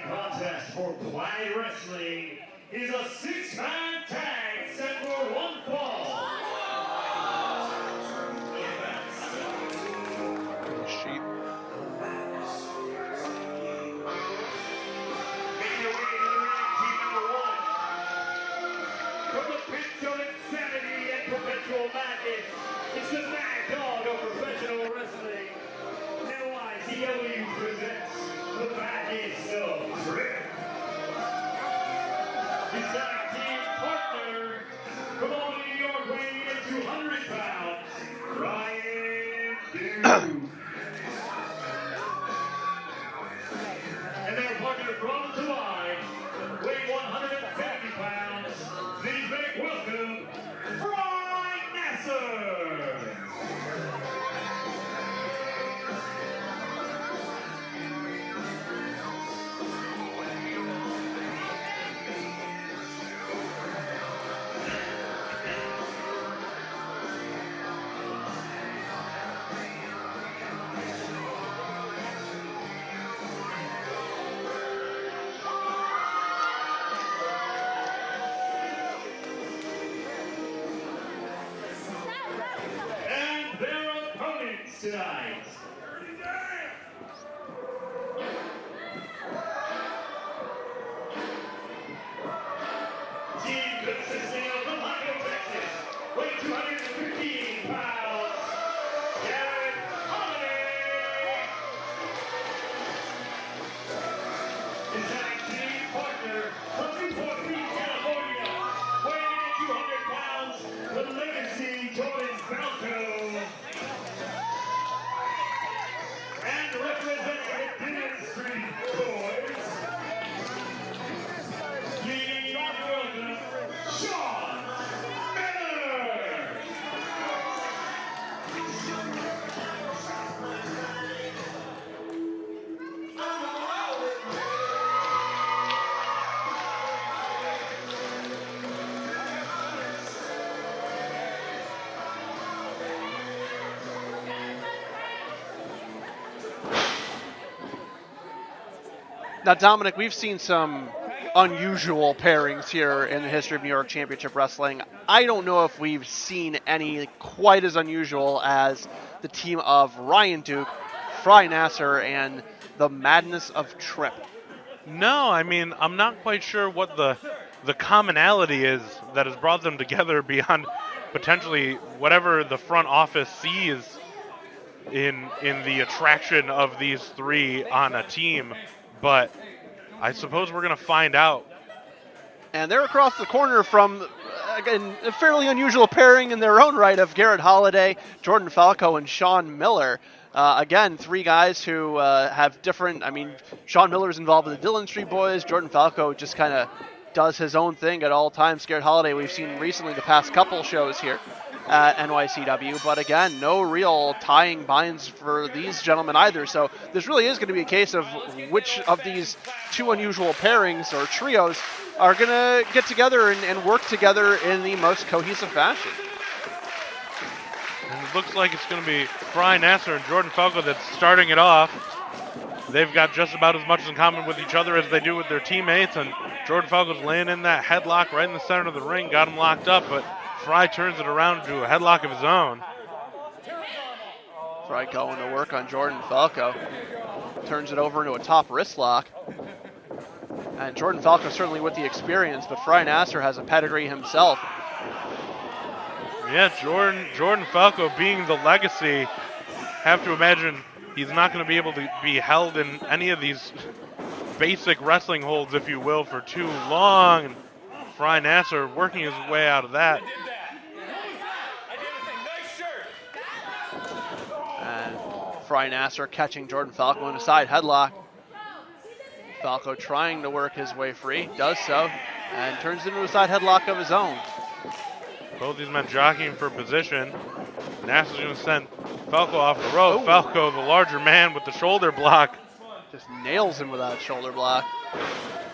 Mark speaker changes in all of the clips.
Speaker 1: contest for Planet Wrestling is a six-man tag set for one fall.
Speaker 2: Sheep.
Speaker 1: Making their way to the ring, team number one. From the pits of insanity and perpetual madness, it's the Mad Dog of professional wrestling. NYCW presents the Madness of Frey. His tag team partner, from all New York, weighing in 200 pounds, Ryan Dillon. And their partner from Dubai, weighing 170 pounds, please make welcome, Frey Nassir. And their opponents tonight. Team consisting of from Falco, Texas, weighing 215 pounds, Garret. His tag team partner from Newport Beach, California, weighing in 200 pounds, the legacy Jordan Falco. And representing the Dillon Street Boys, please welcome Sean Miller.
Speaker 2: Now, Dominic, we've seen some unusual pairings here in the history of New York Championship Wrestling. I don't know if we've seen any quite as unusual as the team of Ryan Duke, Frey Nassir, and the Madness of Trip.
Speaker 3: No, I mean, I'm not quite sure what the commonality is that has brought them together beyond potentially whatever the front office sees in the attraction of these three on a team. But I suppose we're going to find out.
Speaker 2: And they're across the corner from, again, a fairly unusual pairing in their own right of Garret Holiday, Jordan Falco, and Sean Miller. Again, three guys who have different, Sean Miller's involved with the Dillon Street Boys. Jordan Falco just kind of does his own thing at all times. Garret Holiday we've seen recently the past couple shows here at NYCW, but again, no real tying binds for these gentlemen either. So this really is going to be a case of which of these two unusual pairings or trios are going to get together and work together in the most cohesive fashion.
Speaker 3: And it looks like it's going to be Frey Nassir and Jordan Falco that's starting it off. They've got just about as much in common with each other as they do with their teammates, and Jordan Falco's laying in that headlock right in the center of the ring, got him locked up, but Frey turns it around to a headlock of his own.
Speaker 2: Frey going to work on Jordan Falco. Turns it over into a top wrist lock. And Jordan Falco certainly with the experience, but Frey Nassir has a pedigree himself.
Speaker 3: Yeah, Jordan Falco being the legacy, have to imagine he's not going to be able to be held in any of these basic wrestling holds, if you will, for too long. And Frey Nassir working his way out of that.
Speaker 2: And Frey Nassir catching Jordan Falco in a side headlock. Falco trying to work his way free, does so, and turns it into a side headlock of his own.
Speaker 3: Both these men jockeying for position. Nassir's going to send Falco off the rope.
Speaker 2: Oh.
Speaker 3: Falco, the larger man with the shoulder block.
Speaker 2: Just nails him with that shoulder block.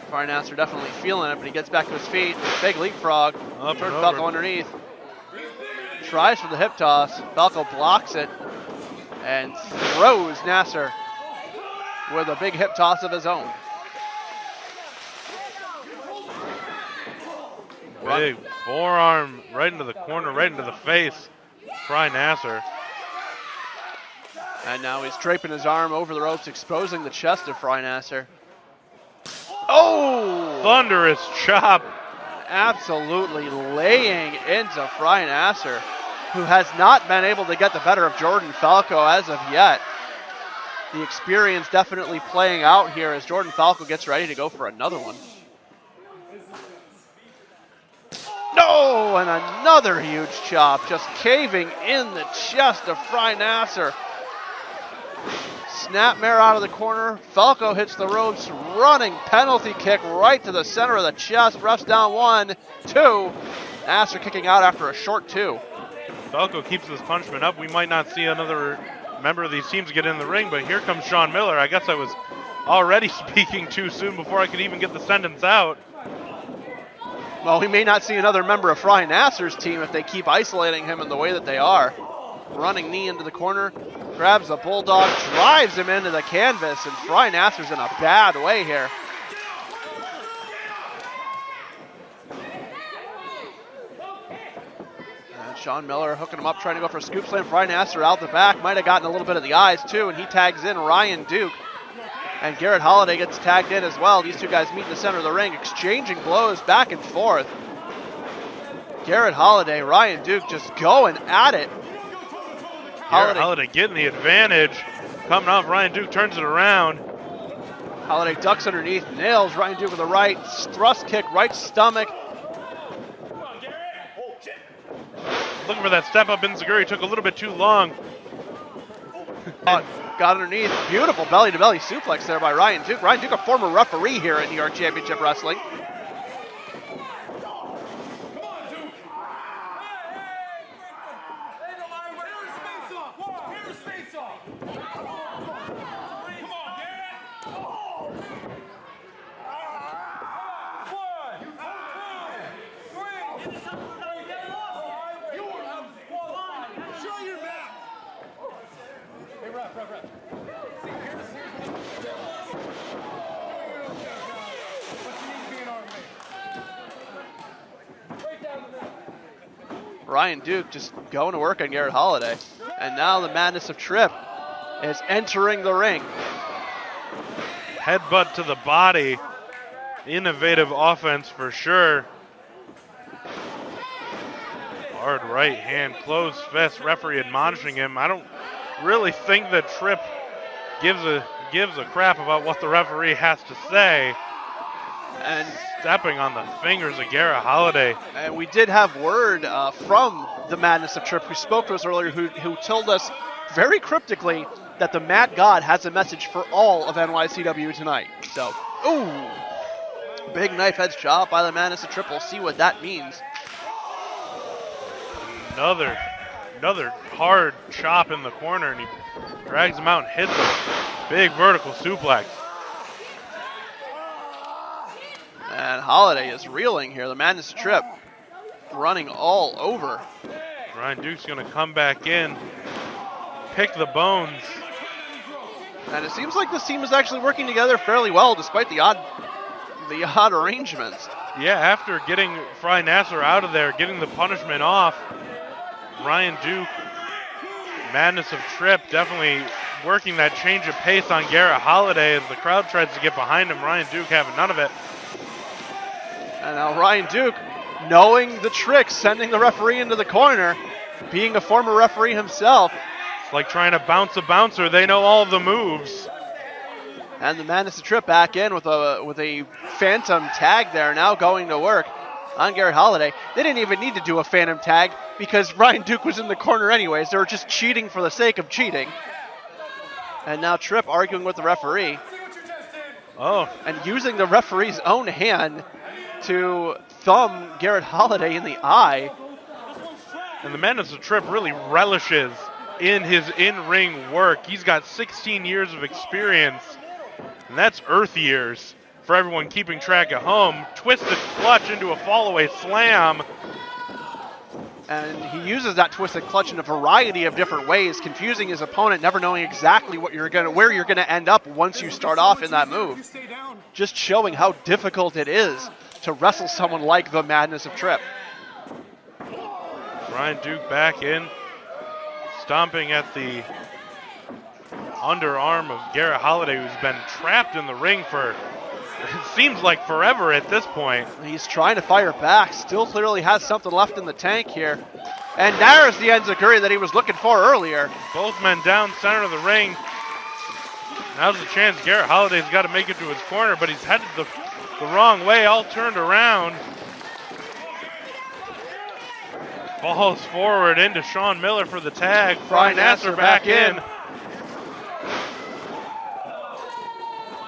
Speaker 2: Frey Nassir definitely feeling it, but he gets back to his feet. Big leapfrog.
Speaker 3: Up
Speaker 2: Jordan
Speaker 3: and
Speaker 2: Falco
Speaker 3: over.
Speaker 2: underneath. Tries for the hip toss. Falco blocks it and throws Nassir with a big hip toss of his own.
Speaker 3: Big forearm right into the corner, right into the face. Frey Nassir.
Speaker 2: And now he's draping his arm over the ropes, exposing the chest of Frey Nassir. Oh!
Speaker 3: Thunderous chop.
Speaker 2: Absolutely laying into Frey Nassir, who has not been able to get the better of Jordan Falco as of yet. The experience definitely playing out here as Jordan Falco gets ready to go for another one. No, and another huge chop, just caving in the chest of Frey Nassir. Snapmare out of the corner. Falco hits the ropes, running penalty kick right to the center of the chest. Refs down 1, 2. Nassir kicking out after a short 2.
Speaker 3: Falco keeps this punishment up. We might not see another member of these teams get in the ring, but here comes Sean Miller. I guess I was already speaking too soon before I could even get the sentence out.
Speaker 2: Well, we may not see another member of Frey Nassir's team if they keep isolating him in the way that they are. Running knee into the corner, grabs a bulldog, drives him into the canvas, and Frey Nassir's in a bad way here. And Sean Miller hooking him up, trying to go for a scoop slam. Frey Nassir out the back, might have gotten a little bit of the eyes too, and he tags in Ryan Duke. And Garret Holiday gets tagged in as well. These two guys meet in the center of the ring, exchanging blows back and forth. Garret Holiday, Ryan Duke just going at it.
Speaker 3: Garret Holiday getting the advantage. Coming off, Ryan Duke turns it around.
Speaker 2: Holiday ducks underneath, nails Ryan Duke with a right thrust kick, right stomach.
Speaker 3: Looking for that step up in Zaguri, took a little bit too long.
Speaker 2: Got underneath, beautiful belly-to-belly suplex there by Ryan Duke. Ryan Duke, a former referee here at New York Championship Wrestling. Ryan Duke just going to work on Garret Holiday. And now the madness of Tripp is entering the ring.
Speaker 3: Headbutt to the body. Innovative offense for sure. Hard right hand, closed fist, referee admonishing him. I don't really think that Tripp gives a crap about what the referee has to say. And stepping on the fingers of Garret Holiday.
Speaker 2: And we did have word from the madness of Tripp, who spoke to us earlier, who told us very cryptically that the Mad God has a message for all of NYCW tonight. So, ooh, big knife edge chop by the madness of Tripp. We'll see what that means.
Speaker 3: Another hard chop in the corner, and he drags him out and hits a big vertical suplex.
Speaker 2: And Holiday is reeling here. The madness of Tripp running all over.
Speaker 3: Ryan Duke's going to come back in, pick the bones.
Speaker 2: And it seems like this team is actually working together fairly well, despite the odd arrangements.
Speaker 3: Yeah, after getting Frey Nassir out of there, getting the punishment off, Ryan Duke, madness of Tripp, definitely working that change of pace on Garret Holiday as the crowd tries to get behind him. Ryan Duke having none of it.
Speaker 2: And now Ryan Duke, knowing the tricks, sending the referee into the corner, being a former referee himself.
Speaker 3: It's like trying to bounce a bouncer. They know all of the moves.
Speaker 2: And the madness of Tripp back in with a phantom tag there, now going to work on Garret Holiday. They didn't even need to do a phantom tag because Ryan Duke was in the corner anyways. They were just cheating for the sake of cheating. And now Tripp arguing with the referee.
Speaker 3: Oh.
Speaker 2: And using the referee's own hand to thumb Garret Holiday in the eye.
Speaker 3: And the madness of Tripp really relishes in his in-ring work. He's got 16 years of experience, and that's Earth years for everyone keeping track at home. Twisted clutch into a fallaway slam.
Speaker 2: And he uses that twisted clutch in a variety of different ways, confusing his opponent, never knowing exactly where you're gonna end up once you start off in that move. Just showing how difficult it is to wrestle someone like the Madness of Tripp.
Speaker 3: Ryan Duke back in, stomping at the underarm of Garret Holiday, who's been trapped in the ring for, it seems like forever at this point.
Speaker 2: He's trying to fire back, still clearly has something left in the tank here. And there's the enziguri that he was looking for earlier.
Speaker 3: Both men down center of the ring. Now's the chance. Garret Holiday's got to make it to his corner, but he's headed the wrong way, all turned around. Falls forward into Sean Miller for the tag. Frey Nassir back in.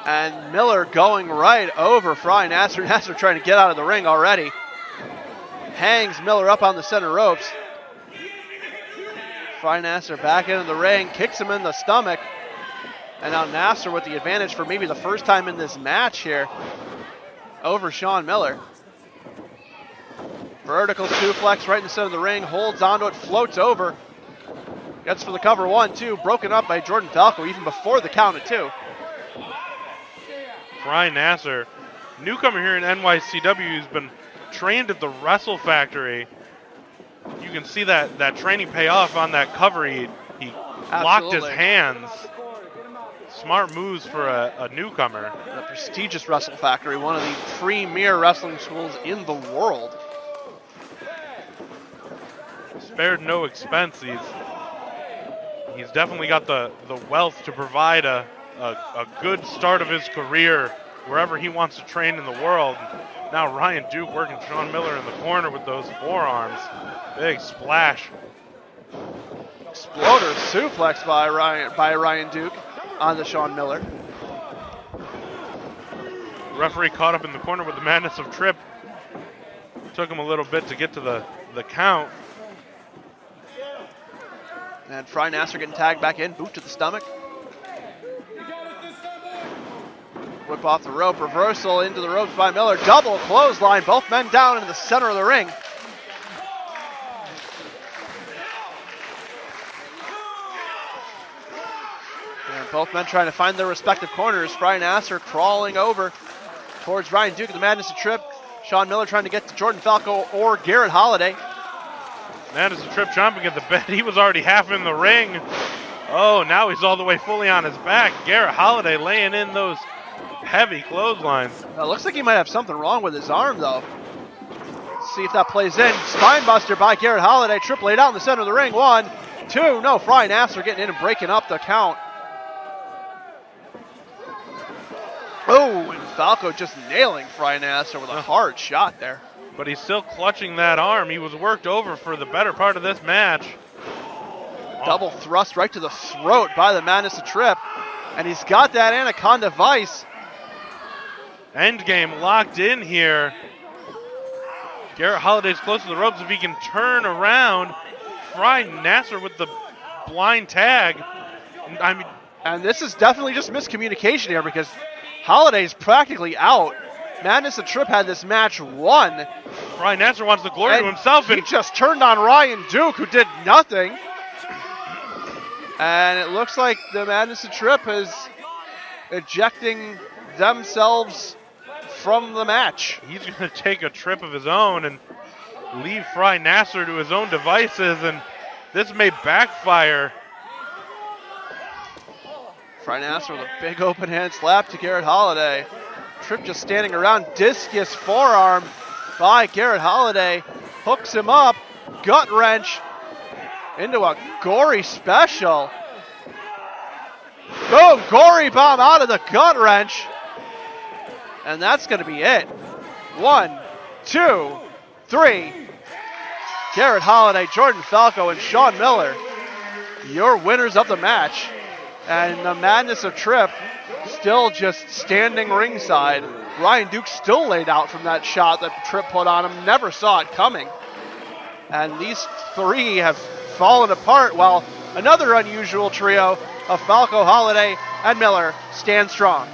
Speaker 2: And Miller going right over Frey Nassir. Nassir trying to get out of the ring already. Hangs Miller up on the center ropes. Frey Nassir back into the ring, kicks him in the stomach. And now Nassir with the advantage for maybe the first time in this match here over Sean Miller. Vertical suplex right in the center of the ring, holds onto it, floats over. Gets for the cover, 1-2, broken up by Jordan Falco even before the count of 2.
Speaker 3: Frey Nassir, newcomer here in NYCW, who's been trained at the Wrestle Factory. You can see that training pay off on that cover. He locked his hands. Smart moves for a newcomer.
Speaker 2: The prestigious Wrestle Factory, one of the premier wrestling schools in the world.
Speaker 3: Spared no expense. He's definitely got the wealth to provide a good start of his career wherever he wants to train in the world. Now Ryan Duke working Sean Miller in the corner with those forearms. Big splash.
Speaker 2: Exploder suplex by Ryan Duke on the Sean Miller.
Speaker 3: Referee caught up in the corner with the Madness of Tripp. Took him a little bit to get to the count.
Speaker 2: And Frey Nassir getting tagged back in, boot to the stomach. Whip off the rope, reversal into the ropes by Miller. Double clothesline, both men down in the center of the ring. And both men trying to find their respective corners. Frey Nassir crawling over towards Ryan Duke of the Madness of Tripp. Sean Miller trying to get to Jordan Falco or Garret Holiday.
Speaker 3: Madness of Tripp chomping at the bit. He was already half in the ring. Oh, now he's all the way fully on his back. Garret Holiday laying in those heavy clotheslines.
Speaker 2: Looks like he might have something wrong with his arm, though. Let's see if that plays in. Spinebuster by Garret Holiday. Tripp laid out in the center of the ring. 1, 2. No, Frey Nassir getting in and breaking up the count. Oh, and Falco just nailing Frey Nassir with a hard shot there.
Speaker 3: But he's still clutching that arm. He was worked over for the better part of this match.
Speaker 2: Double thrust right to the throat by the Madness of Tripp. And he's got that Anaconda Vice.
Speaker 3: Endgame locked in here. Garret Holiday's close to the ropes. If he can turn around, Frey Nassir with the blind tag.
Speaker 2: And this is definitely just miscommunication here because Holiday's practically out. Madness of Tripp had this match won.
Speaker 3: Frey Nassir wants the glory to himself.
Speaker 2: He just turned on Ryan Duke, who did nothing. And it looks like the Madness of Tripp is ejecting themselves from the match.
Speaker 3: He's going to take a trip of his own and leave Frey Nassir to his own devices, and this may backfire.
Speaker 2: Frey Nassir with a big open hand slap to Garret Holiday. Tripp just standing around, discus forearm by Garret Holiday. Hooks him up, gut wrench into a gory special. Boom, gory bomb out of the gut wrench. And that's going to be it. 1, 2, 3. Garret Holiday, Jordan Falco, and Sean Miller, your winners of the match. And the Madness of Tripp still just standing ringside. Ryan Duke still laid out from that shot that Tripp put on him. Never saw it coming. And these three have fallen apart while another unusual trio of Falco, Holiday, and Miller stand strong.